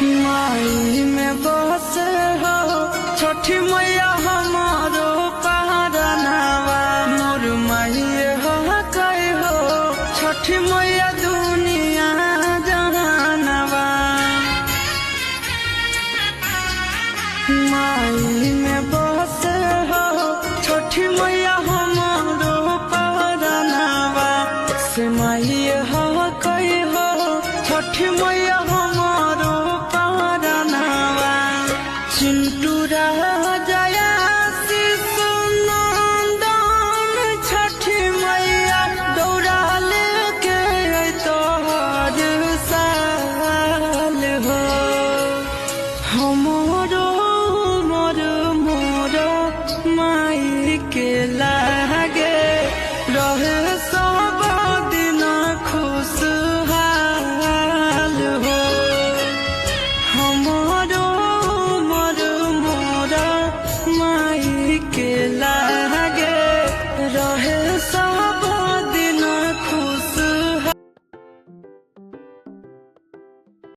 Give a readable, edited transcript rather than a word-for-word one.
माई में बस हो छठी मैया हमारो पहरनावा मोर माई हो कहे हो छठी मैया दुनिया जहानवा। माई में बस हो छठी मैया हमारो पहरनावा से माई हो कहे हो छठी मैया हमारो पहरनावा। चिंटू राजा शिशु नंदन छठी मैया दौड़ा लेके तोहर साल हो हमरो मोर मोर माई के लागे रहे सब दिन खुशहाल हो हमरो मोर मोर माई के ला